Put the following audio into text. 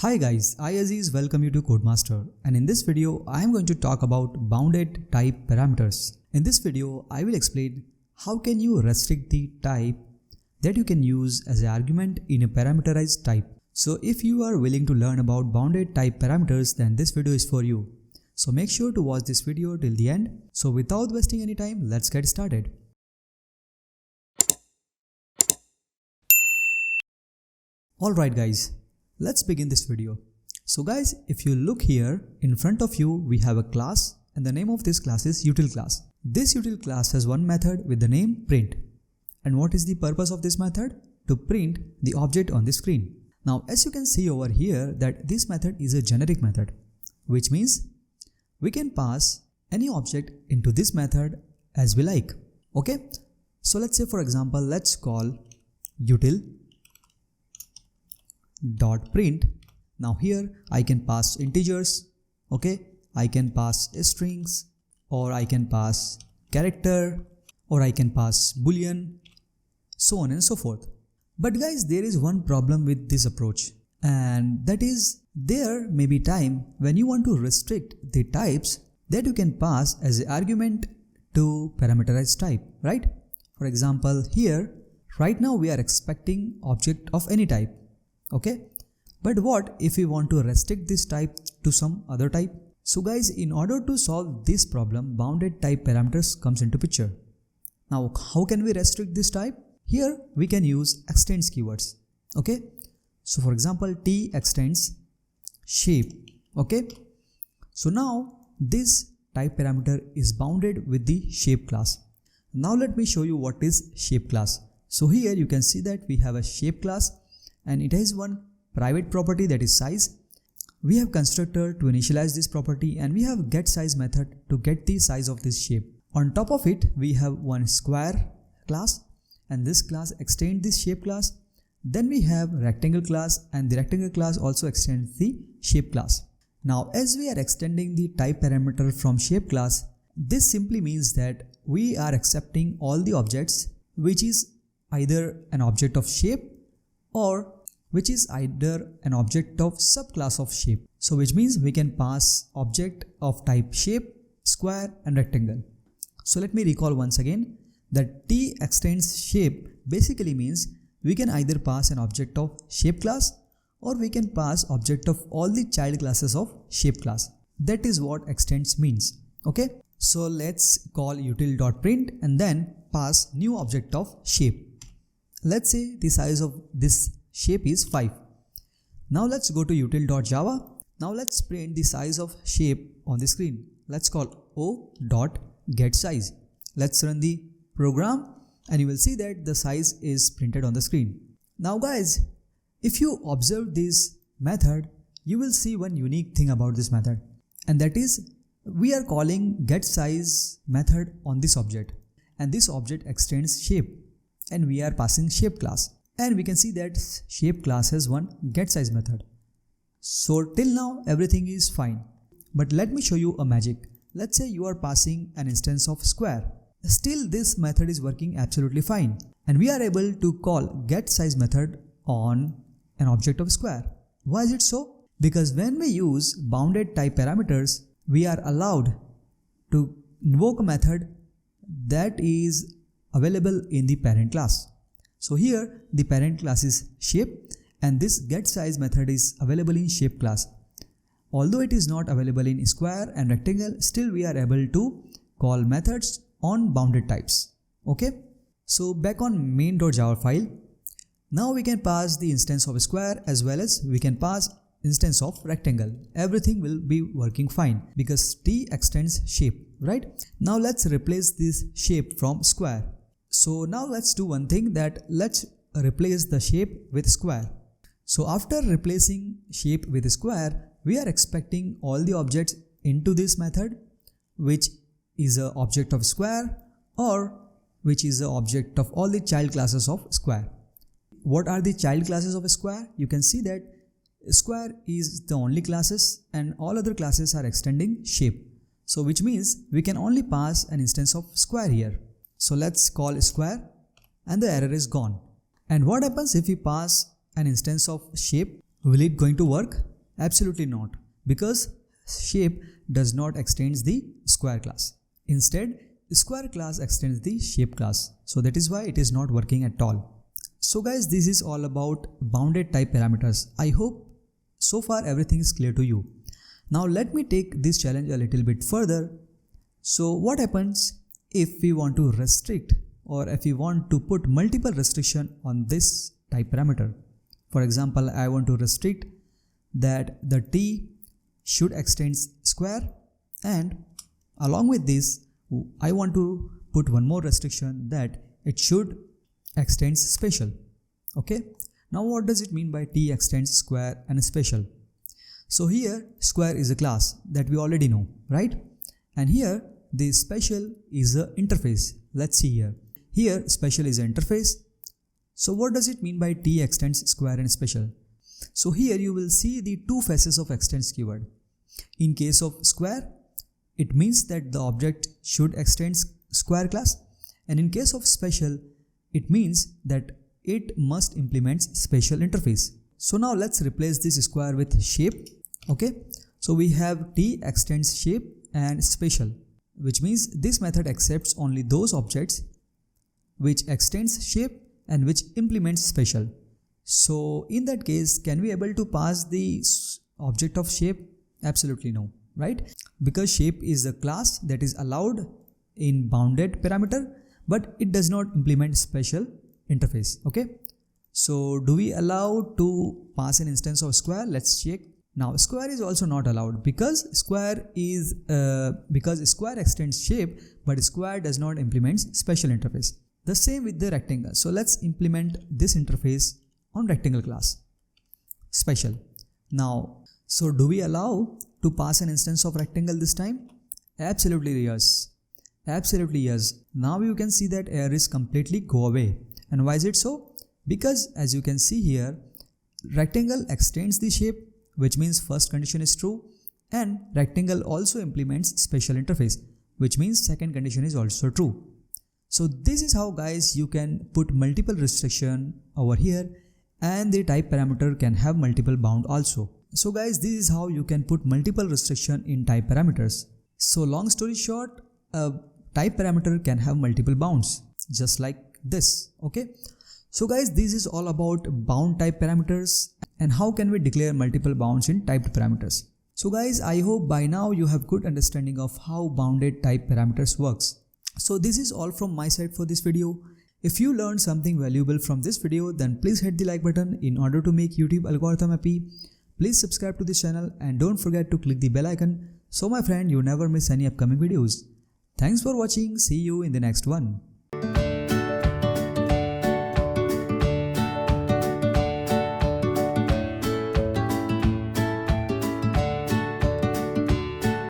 Hi guys, I Aziz welcome you to CoedMaster, and in this video I am going to talk about bounded type parameters. In this video I will explain how can you restrict the type that you can use as an argument in a parameterized type. So if you are willing to learn about bounded type parameters, then this video is for you. So make sure to watch this video till the end. So without wasting any time, let's get started. Alright guys, let's begin this video. So guys, if you look here, in front of you we have a class and the name of this class is util class. This util class has one method with the name print. And what is the purpose of this method? To print the object on the screen. Now as you can see over here that this method is a generic method, which means we can pass any object into this method as we like. Okay, so let's say for example, let's call util dot print. Now here I can pass integers, okay, I can pass strings, or I can pass character, or I can pass boolean, so on and so forth. But guys, there is one problem with this approach, and that is there may be time when you want to restrict the types that you can pass as an argument to parameterized type, right? For example, here right now we are expecting object of any type. Okay, but what if we want to restrict this type to some other type? So guys, in order to solve this problem, bounded type parameters comes into picture. Now how can we restrict this type? Here we can use extends keywords. Okay, so for example, t extends shape. Okay, so now this type parameter is bounded with the shape class. Now let me show you what is shape class. So here you can see that we have a shape class, and it has one private property, that is size. We have constructor to initialize this property, and we have getSize method to get the size of this shape. On top of it we have one square class, and this class extends this shape class. Then we have rectangle class, and the rectangle class also extends the shape class. Now as we are extending the type parameter from shape class, this simply means that we are accepting all the objects which is either an object of shape or which is either an object of subclass of shape. So which means we can pass object of type shape, square and rectangle. So let me recall once again that t extends shape basically means we can either pass an object of shape class or we can pass object of all the child classes of shape class. That is what extends means. Okay, so let's call util.print and then pass new object of shape. Let's say the size of this shape is 5. Now let's go to util.java. Now let's print the size of shape on the screen. Let's call o.getSize. Let's run the program and you will see that the size is printed on the screen. Now guys, if you observe this method, you will see one unique thing about this method, and that is we are calling getSize method on this object, and this object extends shape, and we are passing shape class. And we can see that shape class has one getSize method. So till now everything is fine. But let me show you a magic. Let's say you are passing an instance of square. Still this method is working absolutely fine. And we are able to call getSize method on an object of square. Why is it so? Because when we use bounded type parameters, we are allowed to invoke a method that is available in the parent class. So here the parent class is shape, and this getSize method is available in shape class. Although it is not available in square and rectangle, still we are able to call methods on bounded types. Okay, so back on main.java file, now we can pass the instance of square as well as we can pass instance of rectangle. Everything will be working fine because t extends shape, right? Now let's replace this shape from square. So now let's do one thing, that let's replace the shape with square. So after replacing shape with square, we are expecting all the objects into this method, which is an object of square or which is an object of all the child classes of square. What are the child classes of square? You can see that square is the only classes and all other classes are extending shape. So which means we can only pass an instance of square here. So let's call square and the error is gone. And what happens if we pass an instance of shape? Will it going to work? Absolutely not, because shape does not extend the square class. Instead, square class extends the shape class. So that is why it is not working at all. So guys, this is all about bounded type parameters. I hope so far everything is clear to you. Now let me take this challenge a little bit further. So what happens if we want to restrict, or if we want to put multiple restriction on this type parameter? For example, I want to restrict that the t should extend square, and along with this I want to put one more restriction that it should extend special. Okay, now what does it mean by t extends square and special? So here square is a class that we already know, right? And here the special is a interface. Let's see here. Here special is an interface. So what does it mean by t extends square and special? So here you will see the two faces of extends keyword. In case of square, it means that the object should extend square class, and in case of special, it means that it must implement special interface. So now let's replace this square with shape. Okay, so we have t extends shape and special, which means this method accepts only those objects which extends shape and which implements special. So in that case, can we able to pass the object of shape? Absolutely no, right? Because shape is a class that is allowed in bounded parameter, but it does not implement special interface. Okay, so do we allow to pass an instance of square? Let's check. Now square is also not allowed, because square extends shape, but square does not implement special interface. The same with the rectangle. So let's implement this interface on rectangle class, special. Now, so do we allow to pass an instance of rectangle this time? Absolutely yes. Absolutely yes. Now you can see that error is completely go away. And why is it so? Because as you can see here, rectangle extends the shape, which means first condition is true, and rectangle also implements special interface, which means second condition is also true. So this is how guys you can put multiple restriction over here, and the type parameter can have multiple bound also. So guys, this is how you can put multiple restriction in type parameters. So long story short, a type parameter can have multiple bounds, just like this. Okay, so guys, this is all about bound type parameters and how can we declare multiple bounds in typed parameters. So guys, I hope by now you have good understanding of how bounded type parameters works. So this is all from my side for this video. If you learned something valuable from this video, then please hit the like button in order to make YouTube algorithm happy. Please subscribe to this channel and don't forget to click the bell icon so my friend you never miss any upcoming videos. Thanks for watching. See you in the next one.